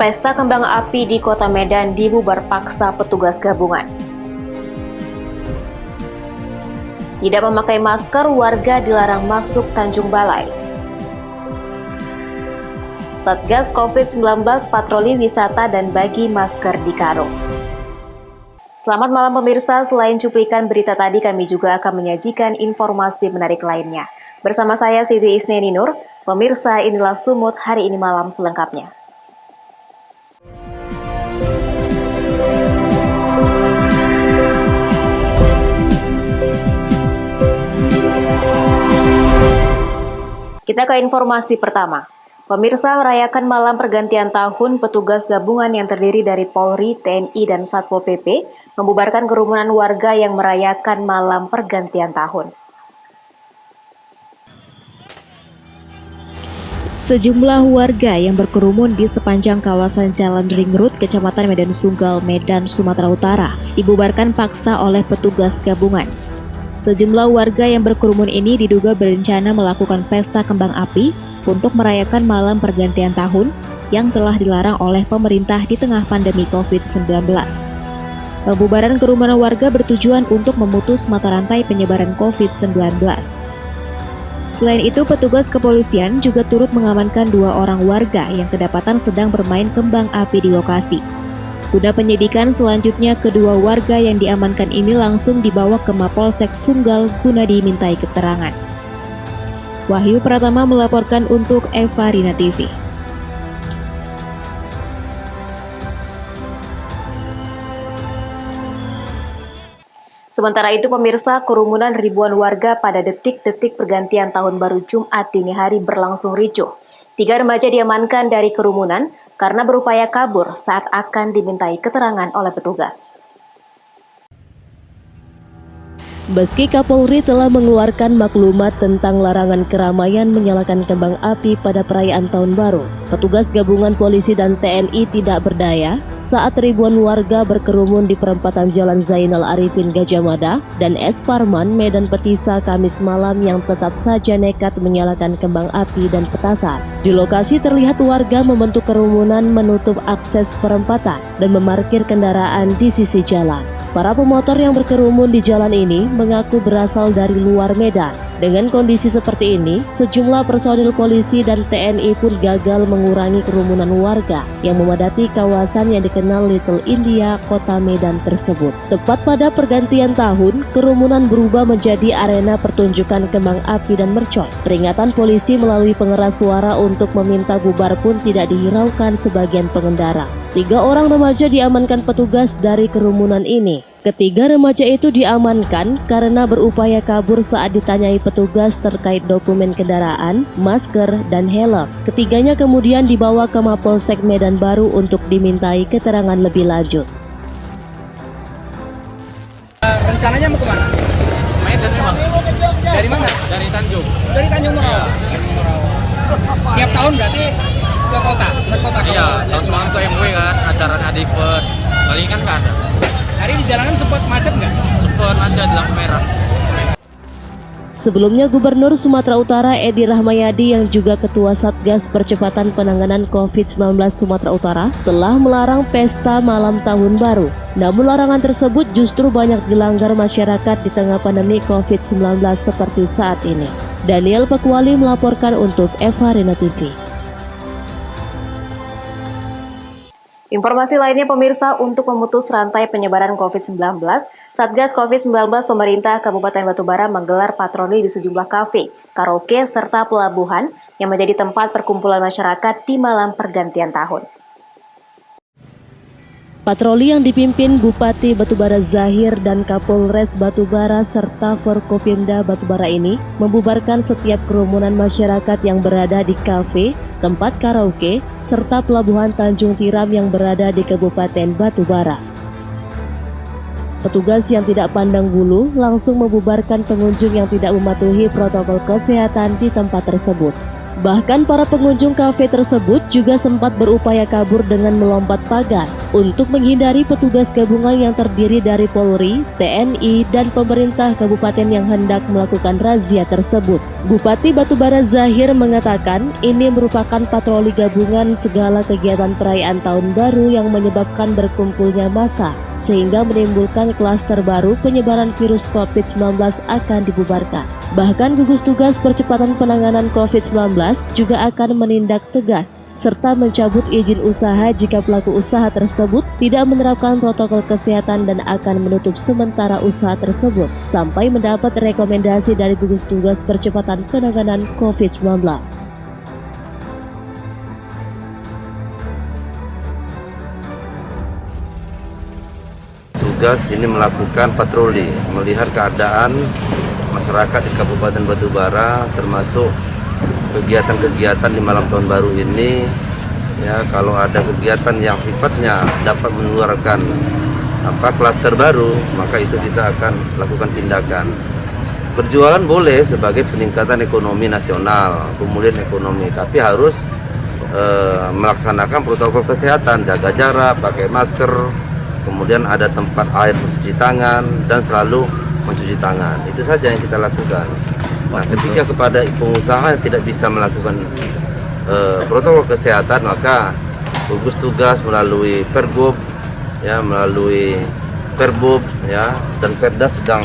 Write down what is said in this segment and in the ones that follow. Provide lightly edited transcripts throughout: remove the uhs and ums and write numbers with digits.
Pesta kembang api di Kota Medan dibubar paksa petugas gabungan. Tidak memakai masker, warga dilarang masuk Tanjung Balai. Satgas COVID-19 patroli wisata dan bagi masker di karung. Selamat malam pemirsa, selain cuplikan berita tadi kami juga akan menyajikan informasi menarik lainnya. Bersama saya Siti Isneni Nur, pemirsa inilah Sumut hari ini malam selengkapnya. Kita ke informasi pertama. Pemirsa, merayakan malam pergantian tahun, petugas gabungan yang terdiri dari Polri, TNI, dan Satpol PP membubarkan kerumunan warga yang merayakan malam pergantian tahun. Sejumlah warga yang berkerumun di sepanjang kawasan Jalan Ring Road, Kecamatan Medan Sunggal, Medan, Sumatera Utara, dibubarkan paksa oleh petugas gabungan. Sejumlah warga yang berkerumun ini diduga berencana melakukan pesta kembang api untuk merayakan malam pergantian tahun yang telah dilarang oleh pemerintah di tengah pandemi COVID-19. Pembubaran kerumunan warga bertujuan untuk memutus mata rantai penyebaran COVID-19. Selain itu, petugas kepolisian juga turut mengamankan 2 orang warga yang kedapatan sedang bermain kembang api di lokasi. Guna penyidikan selanjutnya, kedua warga yang diamankan ini langsung dibawa ke Mapolsek Sunggal guna dimintai keterangan. Wahyu Pratama melaporkan untuk Eva Rina TV. Sementara itu pemirsa, kerumunan ribuan warga pada detik-detik pergantian tahun baru Jumat dini hari berlangsung ricuh. 3 remaja diamankan dari kerumunan karena berupaya kabur saat akan dimintai keterangan oleh petugas. Meski Kapolri telah mengeluarkan maklumat tentang larangan keramaian menyalakan kembang api pada perayaan Tahun Baru, petugas gabungan polisi dan TNI tidak berdaya saat ribuan warga berkerumun di perempatan Jalan Zainal Arifin Gajah Mada dan Es Parman, Medan Petisa, Kamis malam yang tetap saja nekat menyalakan kembang api dan petasan. Di lokasi terlihat warga membentuk kerumunan menutup akses perempatan dan memarkir kendaraan di sisi jalan. Para pemotor yang berkerumun di jalan ini mengaku berasal dari luar Medan. Dengan kondisi seperti ini, sejumlah personil polisi dan TNI pun gagal mengurangi kerumunan warga yang memadati kawasan yang dikenal Little India, Kota Medan tersebut. Tepat pada pergantian tahun, kerumunan berubah menjadi arena pertunjukan kembang api dan mercon. Peringatan polisi melalui pengeras suara untuk meminta bubar pun tidak dihiraukan sebagian pengendara. 3 orang remaja diamankan petugas dari kerumunan ini. Ketiga remaja itu diamankan karena berupaya kabur saat ditanyai petugas terkait dokumen kendaraan, masker, dan helm. Ketiganya kemudian dibawa ke Mapolsek Medan Baru untuk dimintai keterangan lebih lanjut. Rencananya mau kemana? Medan memang. Dari mana? Dari Tanjung. Dari Tanjung Morawa. Tiap tahun berarti ke kota? Ke kota Iya, tahun semalam tuh MW kan, acaranya ada event. Kali ini kan nggak ada. Hari di jalanan sempat macet nggak? Sempet aja di lampu merah. Sebelumnya, Gubernur Sumatera Utara Edi Rahmayadi yang juga Ketua Satgas Percepatan Penanganan COVID-19 Sumatera Utara telah melarang pesta malam tahun baru. Namun larangan tersebut justru banyak dilanggar masyarakat di tengah pandemi COVID-19 seperti saat ini. Daniel Pekwali melaporkan untuk Eva Rina TV. Informasi lainnya pemirsa, untuk memutus rantai penyebaran COVID-19, Satgas COVID-19 pemerintah Kabupaten Batubara menggelar patroli di sejumlah kafe, karaoke, serta pelabuhan yang menjadi tempat perkumpulan masyarakat di malam pergantian tahun. Patroli yang dipimpin Bupati Batubara Zahir dan Kapolres Batubara serta Forkopimda Batubara ini membubarkan setiap kerumunan masyarakat yang berada di kafe, tempat karaoke, serta pelabuhan Tanjung Tiram yang berada di Kabupaten Batubara. Petugas yang tidak pandang bulu langsung membubarkan pengunjung yang tidak mematuhi protokol kesehatan di tempat tersebut. Bahkan para pengunjung kafe tersebut juga sempat berupaya kabur dengan melompat pagar untuk menghindari petugas gabungan yang terdiri dari Polri, TNI, dan pemerintah kabupaten yang hendak melakukan razia tersebut. Bupati Batubara Zahir mengatakan ini merupakan patroli gabungan segala kegiatan perayaan Tahun Baru yang menyebabkan berkumpulnya massa, sehingga menimbulkan klaster baru penyebaran virus COVID-19 akan dibubarkan. Bahkan gugus tugas percepatan penanganan COVID-19 juga akan menindak tegas serta mencabut izin usaha jika pelaku usaha tersebut tidak menerapkan protokol kesehatan dan akan menutup sementara usaha tersebut sampai mendapat rekomendasi dari gugus tugas percepatan penanganan COVID-19. Tugas ini melakukan patroli, melihat keadaan masyarakat di Kabupaten Batubara, termasuk kegiatan-kegiatan di malam tahun baru ini. Ya, kalau ada kegiatan yang sifatnya dapat menularkan klaster baru, maka itu kita akan lakukan tindakan. Berjualan boleh sebagai peningkatan ekonomi nasional, pemulihan ekonomi, tapi harus melaksanakan protokol kesehatan, jaga jarak, pakai masker, kemudian ada tempat air mencuci tangan, dan selalu mencuci tangan. Itu saja yang kita lakukan. Nah, ketika kepada pengusaha yang tidak bisa melakukan protokol kesehatan, maka gugus tugas melalui Pergub, ya, melalui Perbub, ya, dan Perda sedang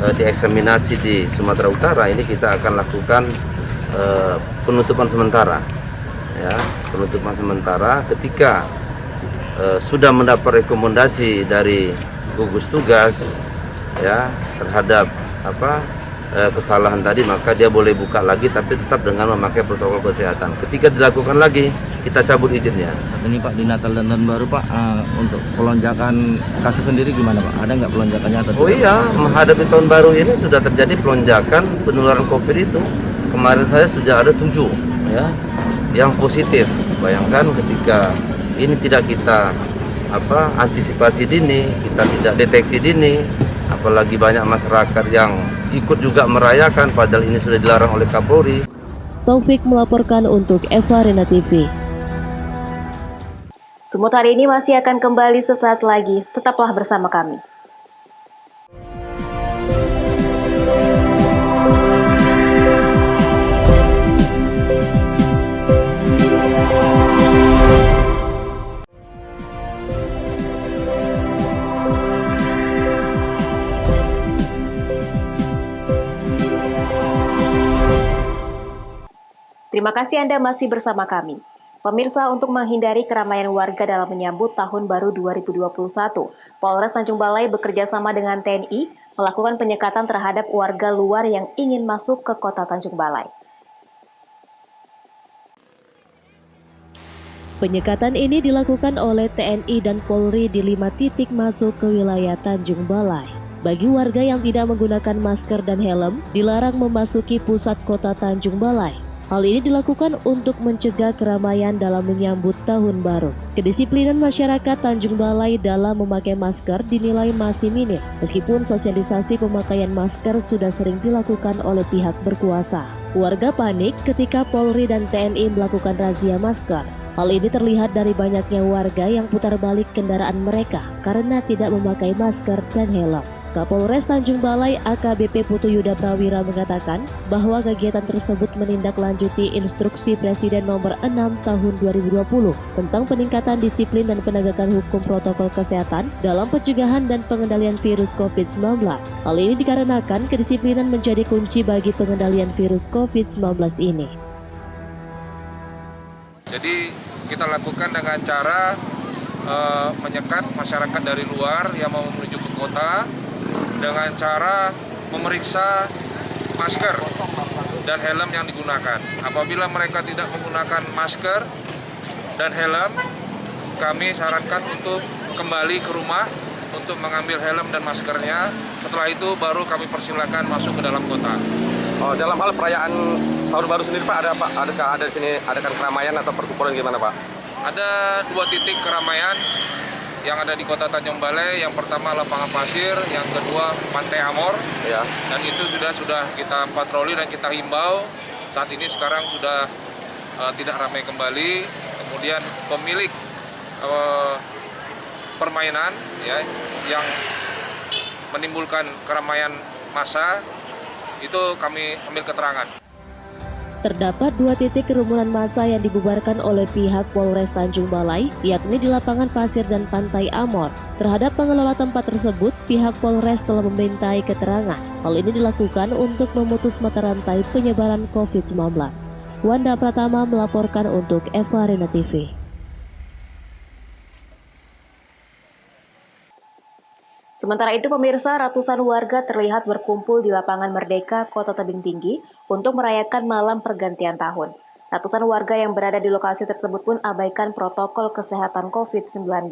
dieksaminasi di Sumatera Utara. Ini kita akan lakukan penutupan sementara, ya, penutupan sementara ketika sudah mendapat rekomendasi dari gugus tugas, ya, terhadap kesalahan tadi, maka dia boleh buka lagi, tapi tetap dengan memakai protokol kesehatan. Ketika dilakukan lagi, kita cabut izinnya. Ini Pak, di Natal dan Tahun Baru Pak, untuk pelonjakan kasus sendiri gimana Pak? Ada nggak pelonjakannya? Atau oh iya, menghadapi Tahun Baru ini sudah terjadi pelonjakan penularan COVID itu. Kemarin saya sudah ada 7, ya, yang positif. Bayangkan ketika ini tidak kita antisipasi dini, kita tidak deteksi dini, apalagi banyak masyarakat yang ikut juga merayakan padahal ini sudah dilarang oleh Kapolri. Taufik melaporkan untuk Eva Rena TV. Sumut hari ini masih akan kembali sesaat lagi. Tetaplah bersama kami. Terima kasih Anda masih bersama kami. Pemirsa, untuk menghindari keramaian warga dalam menyambut Tahun Baru 2021, Polres Tanjung Balai bekerja sama dengan TNI melakukan penyekatan terhadap warga luar yang ingin masuk ke kota Tanjung Balai. Penyekatan ini dilakukan oleh TNI dan Polri di 5 titik masuk ke wilayah Tanjung Balai. Bagi warga yang tidak menggunakan masker dan helm, dilarang memasuki pusat kota Tanjung Balai. Hal ini dilakukan untuk mencegah keramaian dalam menyambut Tahun Baru. Kedisiplinan masyarakat Tanjung Balai dalam memakai masker dinilai masih minim, meskipun sosialisasi pemakaian masker sudah sering dilakukan oleh pihak berkuasa. Warga panik ketika Polri dan TNI melakukan razia masker. Hal ini terlihat dari banyaknya warga yang putar balik kendaraan mereka karena tidak memakai masker dan helm. Kapolres Tanjung Balai AKBP Putu Yuda Prawira mengatakan bahwa kegiatan tersebut menindaklanjuti instruksi Presiden nomor 6 tahun 2020 tentang peningkatan disiplin dan penegakan hukum protokol kesehatan dalam pencegahan dan pengendalian virus COVID-19. Hal ini dikarenakan kedisiplinan menjadi kunci bagi pengendalian virus COVID-19 ini. Jadi kita lakukan dengan cara menyekat masyarakat dari luar yang mau menuju ke kota dengan cara memeriksa masker dan helm yang digunakan. Apabila mereka tidak menggunakan masker dan helm, kami sarankan untuk kembali ke rumah untuk mengambil helm dan maskernya. Setelah itu baru kami persilakan masuk ke dalam kota. Oh, dalam hal perayaan Tahun Baru sendiri Pak, adakah ada di sini adakan keramaian atau perkumpulan gimana Pak? Ada 2 titik keramaian yang ada di kota Tanjung Balai. Yang pertama lapangan pasir, yang kedua Pantai Amor, ya. Dan itu sudah kita patroli dan kita himbau saat ini sekarang sudah tidak ramai kembali. Kemudian pemilik permainan ya yang menimbulkan keramaian massa itu kami ambil keterangan. Terdapat 2 titik kerumunan massa yang dibubarkan oleh pihak Polres Tanjung Balai, yakni di lapangan pasir dan Pantai Amor. Terhadap pengelola tempat tersebut, pihak Polres telah memintai keterangan. Hal ini dilakukan untuk memutus mata rantai penyebaran COVID-19. Wanda Pratama melaporkan untuk Eva Arena TV. Sementara itu pemirsa, ratusan warga terlihat berkumpul di lapangan Merdeka, Kota Tebing Tinggi untuk merayakan malam pergantian tahun. Ratusan warga yang berada di lokasi tersebut pun abaikan protokol kesehatan COVID-19.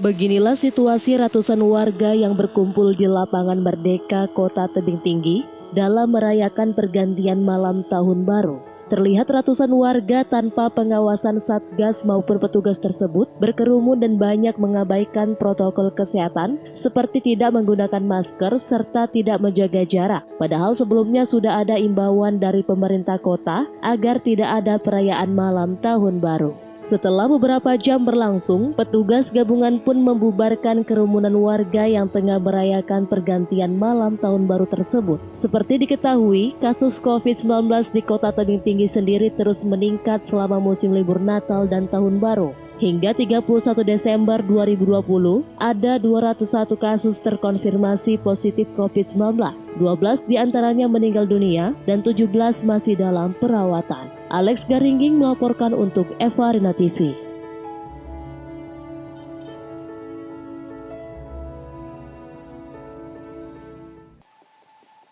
Beginilah situasi ratusan warga yang berkumpul di lapangan Merdeka, Kota Tebing Tinggi dalam merayakan pergantian malam tahun baru. Terlihat ratusan warga tanpa pengawasan Satgas maupun petugas tersebut berkerumun dan banyak mengabaikan protokol kesehatan seperti tidak menggunakan masker serta tidak menjaga jarak. Padahal sebelumnya sudah ada imbauan dari pemerintah kota agar tidak ada perayaan malam tahun baru. Setelah beberapa jam berlangsung, petugas gabungan pun membubarkan kerumunan warga yang tengah merayakan pergantian malam tahun baru tersebut. Seperti diketahui, kasus COVID-19 di Kota Tebing Tinggi sendiri terus meningkat selama musim libur Natal dan Tahun Baru. Hingga 31 Desember 2020, ada 201 kasus terkonfirmasi positif COVID-19. 12 diantaranya meninggal dunia dan 17 masih dalam perawatan. Alex Garingging melaporkan untuk Eva Arena TV.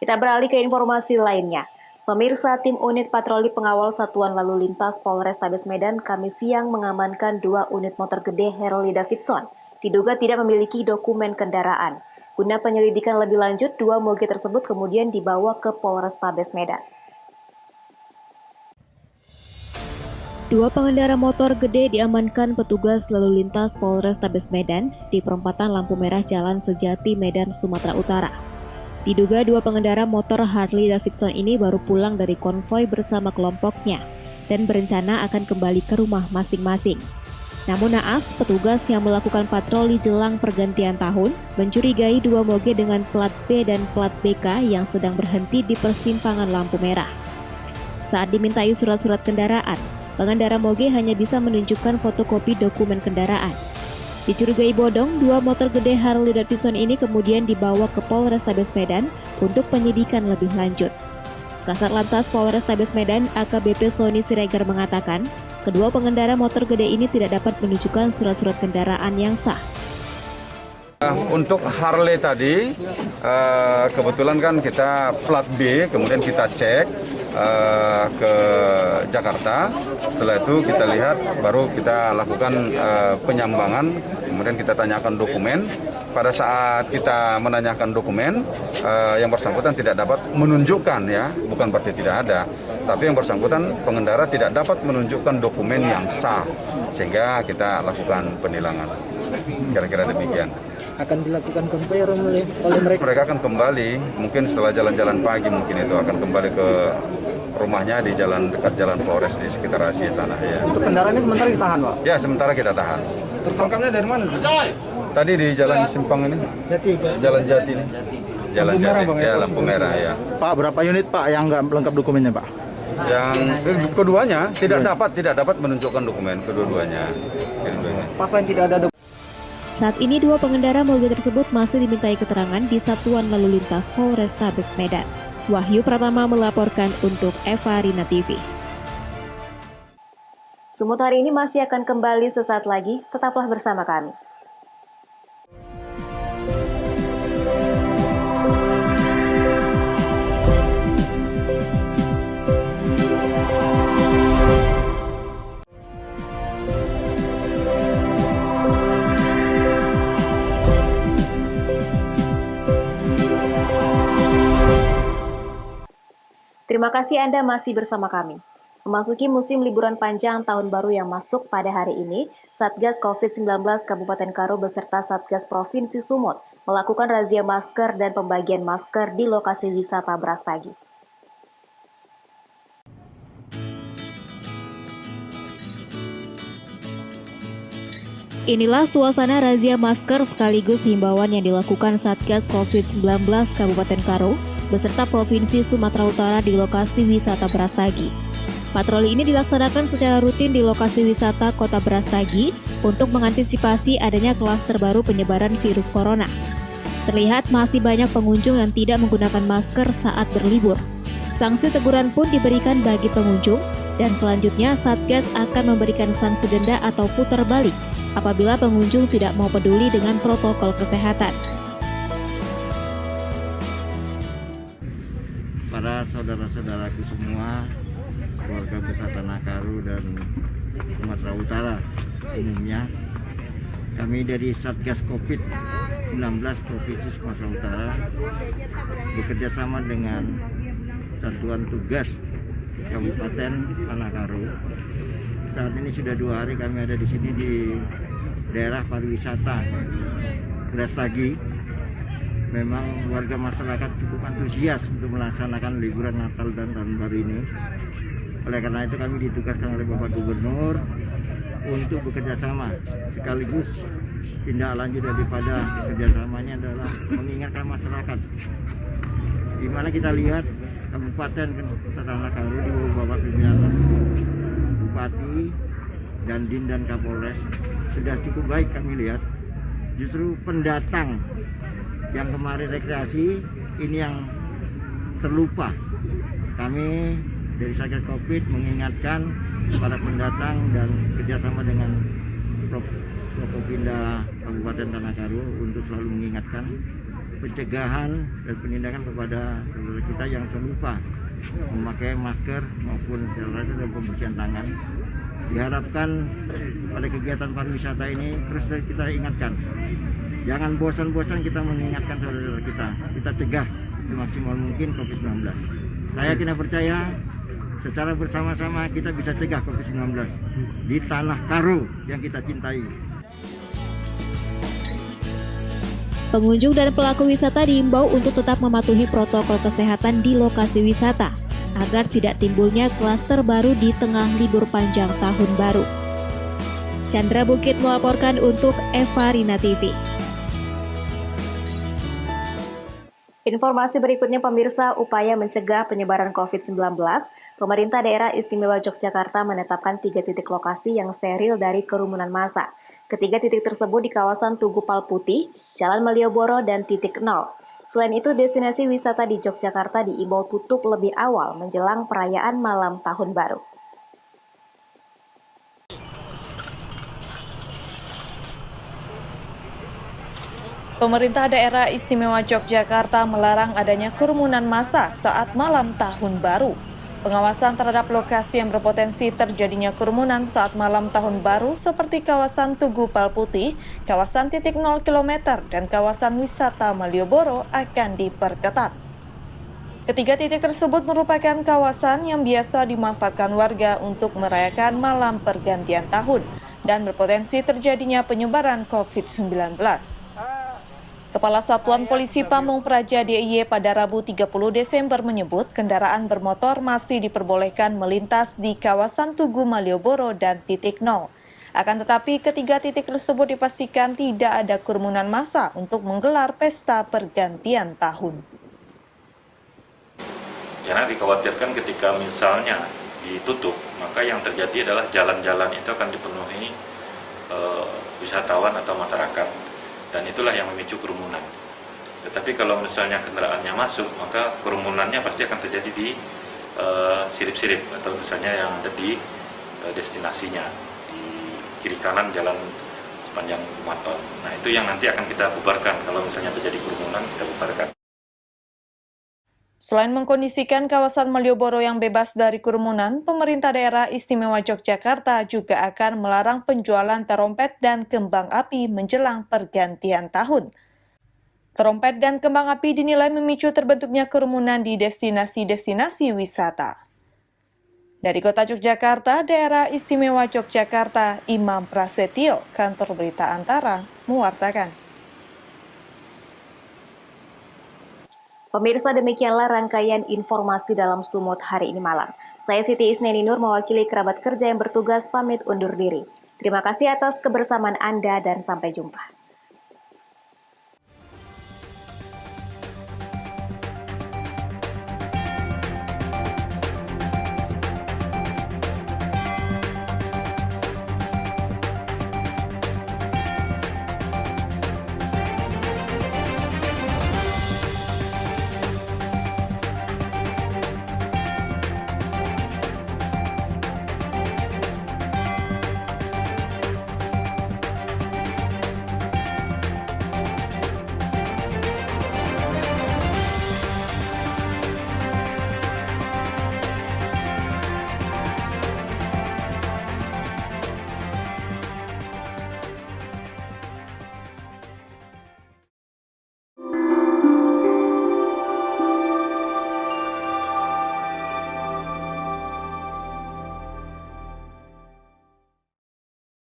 Kita beralih ke informasi lainnya. Pemirsa, tim unit patroli pengawal Satuan Lalu Lintas Polrestabes Medan Kamis siang mengamankan 2 unit motor gede Harley Davidson. Diduga tidak memiliki dokumen kendaraan. Guna penyelidikan lebih lanjut, 2 moge tersebut kemudian dibawa ke Polrestabes Medan. 2 pengendara motor gede diamankan petugas lalu lintas Polrestabes Medan di perempatan lampu merah Jalan Sejati, Medan, Sumatera Utara. Diduga 2 pengendara motor Harley Davidson ini baru pulang dari konvoi bersama kelompoknya dan berencana akan kembali ke rumah masing-masing. Namun naas, petugas yang melakukan patroli jelang pergantian tahun mencurigai 2 moge dengan plat B dan plat BK yang sedang berhenti di persimpangan lampu merah. Saat dimintai surat-surat kendaraan, pengendara moge hanya bisa menunjukkan fotokopi dokumen kendaraan. Dicurigai bodong, 2 motor gede Harley Davidson ini kemudian dibawa ke Polrestabes Medan untuk penyidikan lebih lanjut. Kasat Lantas Polrestabes Medan AKBP Sony Siregar mengatakan, kedua pengendara motor gede ini tidak dapat menunjukkan surat-surat kendaraan yang sah. Untuk Harley tadi, kebetulan kan kita plat B, kemudian kita cek ke Jakarta. Setelah itu kita lihat, baru kita lakukan penyambangan, kemudian kita tanyakan dokumen. Pada saat kita menanyakan dokumen, yang bersangkutan tidak dapat menunjukkan, ya, bukan berarti tidak ada, tapi yang bersangkutan pengendara tidak dapat menunjukkan dokumen yang sah, sehingga kita lakukan penilangan. Kira-kira demikian. Akan dilakukan konvoy oleh mereka. Mereka akan kembali, mungkin setelah jalan-jalan pagi mungkin itu akan kembali ke rumahnya di jalan dekat Jalan Flores di sekitar Asia sana, ya. Untuk kendaraannya sementara ditahan, Pak? Ya, sementara kita tahan. Tertangkapnya dari mana? Tadi di Jalan Simpang ini. Jati. Jalan Jati ini. Jalan Lampu Jati. merah, Bang, ya, lampu merah, ya. Pak, berapa unit Pak yang nggak lengkap dokumennya, Pak? Yang keduanya tidak dapat menunjukkan dokumen kedua-duanya. Pas lain tidak ada dokumen. Saat ini 2 pengendara moge tersebut masih dimintai keterangan di Satuan Lalu Lintas Polrestabes Medan. Wahyu Pratama melaporkan untuk Eva Arena TV. Sumut hari ini masih akan kembali sesaat lagi, tetaplah bersama kami. Terima kasih Anda masih bersama kami. Memasuki musim liburan panjang tahun baru yang masuk pada hari ini, Satgas COVID-19 Kabupaten Karo beserta Satgas Provinsi Sumut melakukan razia masker dan pembagian masker di lokasi wisata Brastagi. Inilah suasana razia masker sekaligus himbauan yang dilakukan Satgas COVID-19 Kabupaten Karo beserta Provinsi Sumatera Utara di lokasi wisata Brastagi. Patroli ini dilaksanakan secara rutin di lokasi wisata Kota Brastagi untuk mengantisipasi adanya klaster baru penyebaran virus corona. Terlihat masih banyak pengunjung yang tidak menggunakan masker saat berlibur. Sanksi teguran pun diberikan bagi pengunjung dan selanjutnya Satgas akan memberikan sanksi denda atau putar balik apabila pengunjung tidak mau peduli dengan protokol kesehatan. Para saudara-saudaraku semua, keluarga besar Tanah Karo dan Sumatera Utara umumnya, kami dari Satgas COVID-19 Provinsi Sumatera Utara bekerja sama dengan Satuan Tugas Kabupaten Tanah Karo. Saat ini sudah 2 hari kami ada di sini di daerah pariwisata Brastagi. Memang warga masyarakat cukup antusias untuk melaksanakan liburan Natal dan Tahun Baru ini. Oleh karena itu kami ditugaskan oleh Bapak Gubernur untuk bekerja sama, sekaligus tindak lanjut daripada kerjasamanya adalah mengingatkan masyarakat. Di mana kita lihat Kabupaten Tanah Karo di bawah Bapak pimpinan Bupati, Dandim dan Kapolres sudah cukup baik kami lihat. Justru pendatang yang kemarin rekreasi ini yang terlupa. Kami dari Satgas Covid mengingatkan para pendatang dan kerjasama dengan Prokopimda Kabupaten Tanah Karo untuk selalu mengingatkan pencegahan dan penindakan kepada saudara kita yang terlupa memakai masker maupun sanitizer dan pembersihan tangan. Diharapkan pada kegiatan pariwisata ini terus kita ingatkan, jangan bosan-bosan kita mengingatkan saudara kita cegah semaksimal mungkin COVID-19. Saya kena percaya secara bersama-sama kita bisa cegah COVID-19 di Tanah Karo yang kita cintai. Pengunjung dan pelaku wisata diimbau untuk tetap mematuhi protokol kesehatan di lokasi wisata agar tidak timbulnya klaster baru di tengah libur panjang tahun baru. Chandra Bukit melaporkan untuk Eva Rina TV. Informasi berikutnya pemirsa, upaya mencegah penyebaran COVID-19, pemerintah daerah istimewa Yogyakarta menetapkan 3 titik lokasi yang steril dari kerumunan massa. Ketiga titik tersebut di kawasan Tugu Palputih, Jalan Malioboro, dan titik 0. Selain itu, destinasi wisata di Yogyakarta diimbau tutup lebih awal menjelang perayaan malam tahun baru. Pemerintah daerah istimewa Yogyakarta melarang adanya kerumunan massa saat malam tahun baru. Pengawasan terhadap lokasi yang berpotensi terjadinya kerumunan saat malam tahun baru seperti kawasan Tugu Palputih, kawasan titik 0 km, dan kawasan wisata Malioboro akan diperketat. Ketiga titik tersebut merupakan kawasan yang biasa dimanfaatkan warga untuk merayakan malam pergantian tahun dan berpotensi terjadinya penyebaran COVID-19. Kepala Satuan Polisi Pamung Praja DIY pada Rabu 30 Desember menyebut kendaraan bermotor masih diperbolehkan melintas di kawasan Tugu Malioboro dan titik 0. Akan tetapi ketiga titik tersebut dipastikan tidak ada kerumunan massa untuk menggelar pesta pergantian tahun. Karena dikhawatirkan ketika misalnya ditutup, maka yang terjadi adalah jalan-jalan itu akan dipenuhi wisatawan atau masyarakat. Dan itulah yang memicu kerumunan. Tetapi kalau misalnya kendaraannya masuk, maka kerumunannya pasti akan terjadi di sirip-sirip atau misalnya yang ada di destinasinya, di kiri kanan jalan sepanjang Maton. Nah itu yang nanti akan kita bubarkan kalau misalnya terjadi kerumunan, kita bubarkan. Selain mengkondisikan kawasan Malioboro yang bebas dari kerumunan, pemerintah daerah istimewa Yogyakarta juga akan melarang penjualan terompet dan kembang api menjelang pergantian tahun. Terompet dan kembang api dinilai memicu terbentuknya kerumunan di destinasi-destinasi wisata. Dari Kota Yogyakarta, Daerah Istimewa Yogyakarta, Imam Prasetyo, Kantor Berita Antara, mewartakan. Pemirsa, demikianlah rangkaian informasi dalam Sumut hari ini malam. Saya Siti Isneni Nur mewakili kerabat kerja yang bertugas pamit undur diri. Terima kasih atas kebersamaan Anda dan sampai jumpa.